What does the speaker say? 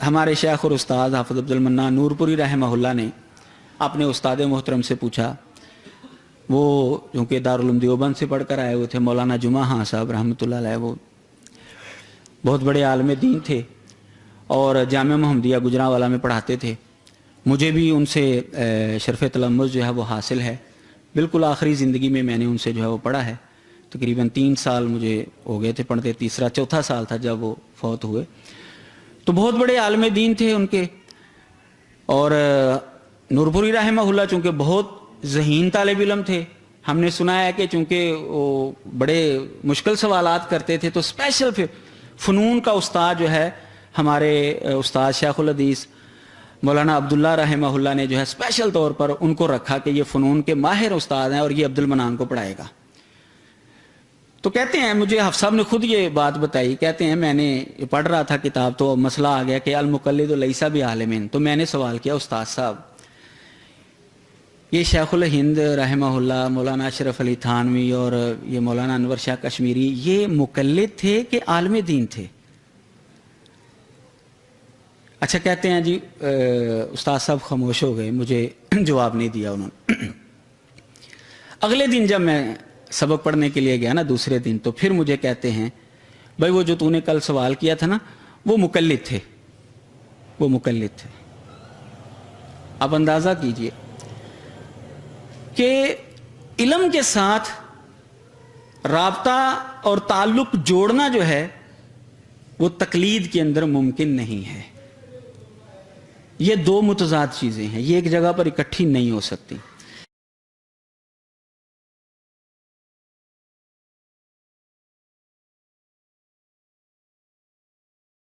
हमारे शेख और उस्ताद हाफिज़ अब्दुल मन्नान नूरपुरी रहमहुल्लाह ने अपने उस्ताद मोहतरम से पूछा, वो चूँकि दारुल उलूम देवबंद से पढ़कर आए हुए थे, मौलाना जुमा खां साहब रहमतुल्लाह अलैह, वो बहुत बड़े आलिम दीन थे और जामिया मुहम्मदिया गुजरांवाला में पढ़ाते थे। मुझे भी उनसे शरफ़ तलम्मुज़ जो है वो हासिल है। बिल्कुल आखिरी ज़िंदगी में मैंने उनसे जो है वो पढ़ा है। तकरीबन 3 साल मुझे हो गए थे पढ़ते, तीसरा चौथा साल था जब वो फौत हुए। तो बहुत बड़े आलिम दीन थे उनके। और नूरपुरी रहमहुल्लाह चूँकि बहुत ज़हीन तालिब इल्म थे, हमने सुना है कि चूँकि वो बड़े मुश्किल सवालात करते थे, तो स्पेशल फिर फ़नून का उस्ताद जो है हमारे उस्ताद शेखुल हदीस मौलाना अब्दुल्ला रहमहुल्लाह ने जो है स्पेशल तौर पर उनको रखा कि ये फ़नून के माहिर उस्ताद हैं और ये अब्दुल मन्नान को पढ़ाएगा। तो कहते हैं, मुझे हफ्स साहब ने खुद ये बात बताई, कहते हैं मैंने पढ़ रहा था किताब तो मसला आ गया कि अल मुक़ल्लिद लैसा बि आलिमिन। तो मैंने सवाल किया, उस्ताद साहब ये शेखुल हिंद रहमहुल्लाह, मौलाना अशरफ अली थानवी और ये मौलाना अनवर शाह कश्मीरी, ये मुक़ल्लिद थे कि आलिम दीन थे? अच्छा, कहते हैं जी उस्ताद साहब खामोश हो गए, मुझे जवाब नहीं दिया उन्होंने। अगले दिन जब मैं सबक पढ़ने के लिए गया ना, दूसरे दिन, तो फिर मुझे कहते हैं, भाई वो जो तूने कल सवाल किया था ना, वो मुक़ल्लिद थे, वो मुक़ल्लिद थे। आप अंदाज़ा कीजिए कि इल्म के साथ राब्ता और ताल्लुक जोड़ना जो है वो तकलीद के अंदर मुमकिन नहीं है। ये दो मुतज़ाद चीज़ें हैं, ये एक जगह पर इकट्ठी नहीं हो सकती।